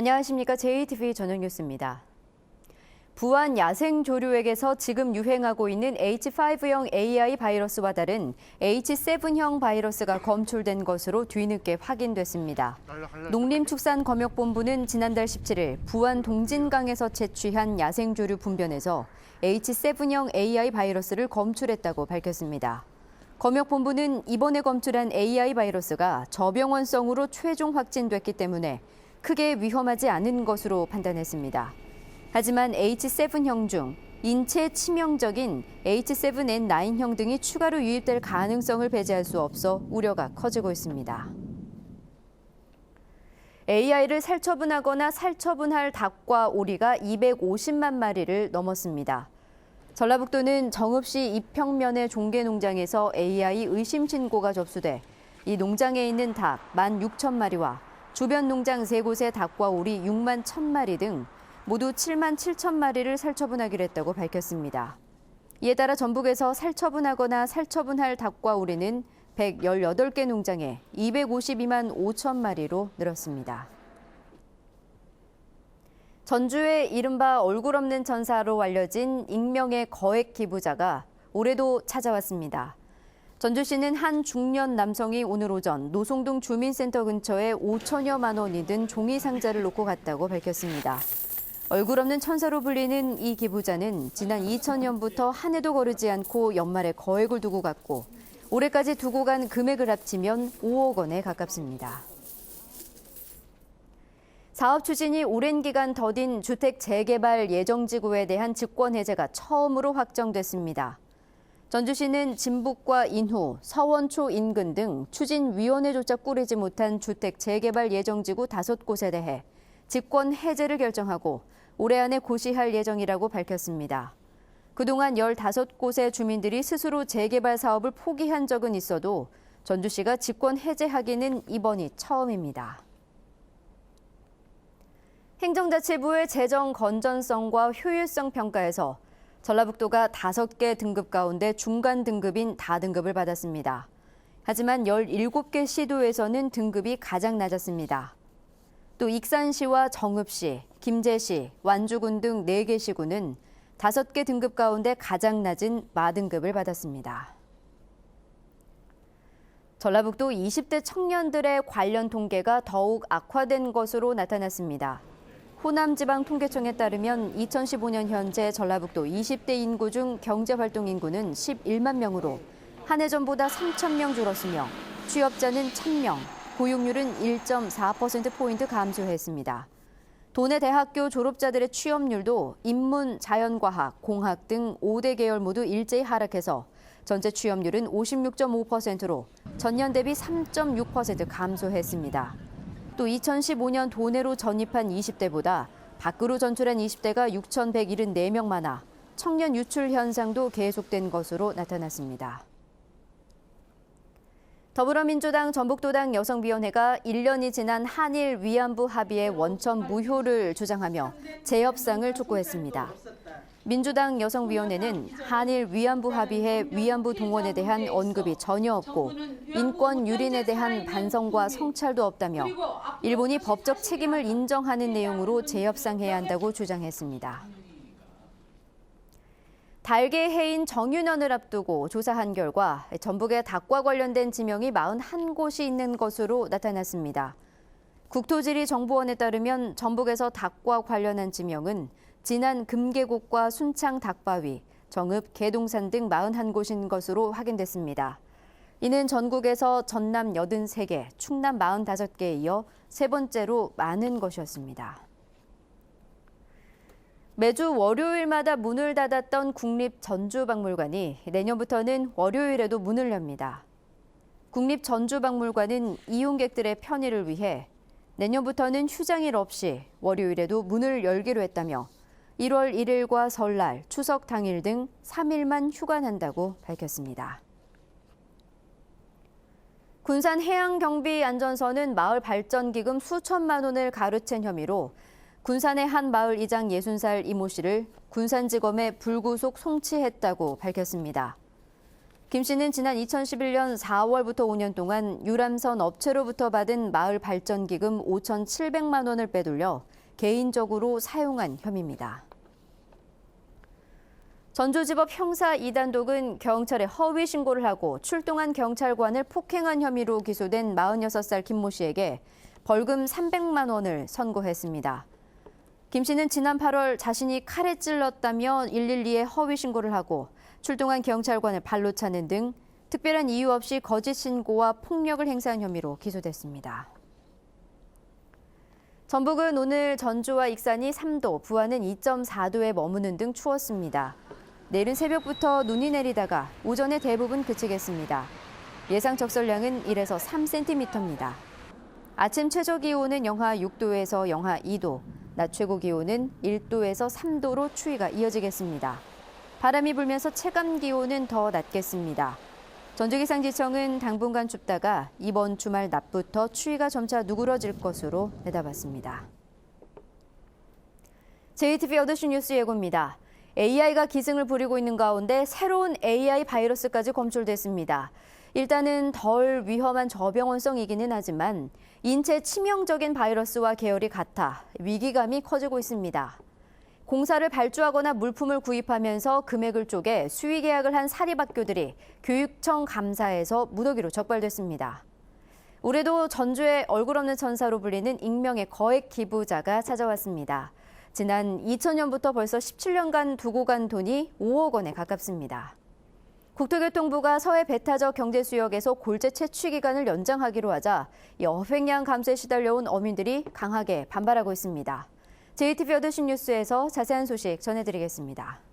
안녕하십니까. JTV 저녁 뉴스입니다. 부안 야생조류액에서 지금 유행하고 있는 H5형 AI 바이러스와 다른 H7형 바이러스가 검출된 것으로 뒤늦게 확인됐습니다. 농림축산검역본부는 지난달 17일 부안 동진강에서 채취한 야생조류 분변에서 H7형 AI 바이러스를 검출했다고 밝혔습니다. 검역본부는 이번에 검출한 AI 바이러스가 저병원성으로 최종 확진됐기 때문에 크게 위험하지 않은 것으로 판단했습니다. 하지만 H7형 중 인체 치명적인 H7N9형 등이 추가로 유입될 가능성을 배제할 수 없어 우려가 커지고 있습니다. AI를 살처분하거나 살처분할 닭과 오리가 250만 마리를 넘었습니다. 전라북도는 정읍시 이평면의 종개농장에서 AI 의심 신고가 접수돼 이 농장에 있는 닭 16,000마리와 주변 농장 3곳의 닭과 오리 6만 1,000마리 등 모두 7만 7천 마리를 살처분하기로 했다고 밝혔습니다. 이에 따라 전북에서 살처분하거나 살처분할 닭과 오리는 118개 농장에 252만 5천 마리로 늘었습니다. 전주의 이른바 얼굴 없는 천사로 알려진 익명의 거액 기부자가 올해도 찾아왔습니다. 전주시는 한 중년 남성이 오늘 오전 노송동 주민센터 근처에 5천여만 원이 든 종이 상자를 놓고 갔다고 밝혔습니다. 얼굴 없는 천사로 불리는 이 기부자는 지난 2000년부터 한 해도 거르지 않고 연말에 거액을 두고 갔고 올해까지 두고 간 금액을 합치면 5억 원에 가깝습니다. 사업 추진이 오랜 기간 더딘 주택 재개발 예정지구에 대한 직권 해제가 처음으로 확정됐습니다. 전주시는 진북과 인후, 서원초 인근 등 추진위원회조차 꾸리지 못한 주택 재개발 예정지구 5곳에 대해 직권 해제를 결정하고 올해 안에 고시할 예정이라고 밝혔습니다. 그동안 15곳의 주민들이 스스로 재개발 사업을 포기한 적은 있어도 전주시가 직권 해제하기는 이번이 처음입니다. 행정자치부의 재정 건전성과 효율성 평가에서 전라북도가 5개 등급 가운데 중간 등급인 다등급을 받았습니다. 하지만 17개 시도에서는 등급이 가장 낮았습니다. 또 익산시와 정읍시, 김제시, 완주군 등 4개 시군은 5개 등급 가운데 가장 낮은 마등급을 받았습니다. 전라북도 20대 청년들의 관련 통계가 더욱 악화된 것으로 나타났습니다. 호남지방통계청에 따르면 2015년 현재 전라북도 20대 인구 중 경제활동 인구는 11만 명으로 한 해 전보다 3,000명 줄었으며 취업자는 1,000명, 고용률은 1.4%포인트 감소했습니다. 도내 대학교 졸업자들의 취업률도 인문, 자연과학, 공학 등 5대 계열 모두 일제히 하락해서 전체 취업률은 56.5%로 전년 대비 3.6% 감소했습니다. 또 2015년 도내로 전입한 20대보다 밖으로 전출한 20대가 6,174명 많아 청년 유출 현상도 계속된 것으로 나타났습니다. 더불어민주당 전북도당 여성위원회가 1년이 지난 한일 위안부 합의의 원천 무효를 주장하며 재협상을 촉구했습니다. 민주당 여성위원회는 한일 위안부 합의의 위안부 동원에 대한 언급이 전혀 없고 인권 유린에 대한 반성과 성찰도 없다며 일본이 법적 책임을 인정하는 내용으로 재협상해야 한다고 주장했습니다. 달개 해인 정윤원을 앞두고 조사한 결과 전북에 닭과 관련된 지명이 41곳이 있는 것으로 나타났습니다. 국토지리정보원에 따르면 전북에서 닭과 관련한 지명은 진안 금계곡과 순창 닭바위, 정읍 계동산 등 41곳인 것으로 확인됐습니다. 이는 전국에서 전남 83개, 충남 45개에 이어 세 번째로 많은 것이었습니다. 매주 월요일마다 문을 닫았던 국립전주박물관이 내년부터는 월요일에도 문을 엽니다. 국립전주박물관은 이용객들의 편의를 위해 내년부터는 휴장일 없이 월요일에도 문을 열기로 했다며 1월 1일과 설날, 추석 당일 등 3일만 휴관한다고 밝혔습니다. 군산 해양경비안전서는 마을 발전기금 수천만 원을 가로챈 혐의로 군산의 한 마을 이장 60살 이모 씨를 군산지검에 불구속 송치했다고 밝혔습니다. 김 씨는 지난 2011년 4월부터 5년 동안 유람선 업체로부터 받은 마을 발전기금 5,700만 원을 빼돌려 개인적으로 사용한 혐의입니다. 전주지법 형사 2단독은 경찰에 허위 신고를 하고 출동한 경찰관을 폭행한 혐의로 기소된 46살 김모 씨에게 벌금 300만 원을 선고했습니다. 김 씨는 지난 8월 자신이 칼에 찔렀다며 112에 허위 신고를 하고 출동한 경찰관을 발로 차는 등 특별한 이유 없이 거짓 신고와 폭력을 행사한 혐의로 기소됐습니다. 전북은 오늘 전주와 익산이 3도, 부안은 2.4도에 머무는 등 추웠습니다. 내일은 새벽부터 눈이 내리다가 오전에 대부분 그치겠습니다. 예상 적설량은 1에서 3cm입니다. 아침 최저 기온은 영하 6도에서 영하 2도, 낮 최고 기온은 1도에서 3도로 추위가 이어지겠습니다. 바람이 불면서 체감 기온은 더 낮겠습니다. 전주기상지청은 당분간 춥다가 이번 주말 낮부터 추위가 점차 누그러질 것으로 내다봤습니다. JTBC 8시 뉴스 예고입니다. AI가 기승을 부리고 있는 가운데 새로운 AI 바이러스까지 검출됐습니다. 일단은 덜 위험한 저병원성이기는 하지만 인체 치명적인 바이러스와 계열이 같아 위기감이 커지고 있습니다. 공사를 발주하거나 물품을 구입하면서 금액을 쪼개 수의 계약을 한 사립학교들이 교육청 감사에서 무더기로 적발됐습니다. 올해도 전주의 얼굴 없는 천사로 불리는 익명의 거액 기부자가 찾아왔습니다. 지난 2000년부터 벌써 17년간 두고 간 돈이 5억 원에 가깝습니다. 국토교통부가 서해 배타적 경제수역에서 골재 채취 기간을 연장하기로 하자 여획량 감소에 시달려온 어민들이 강하게 반발하고 있습니다. JTBC 8시 뉴스에서 자세한 소식 전해드리겠습니다.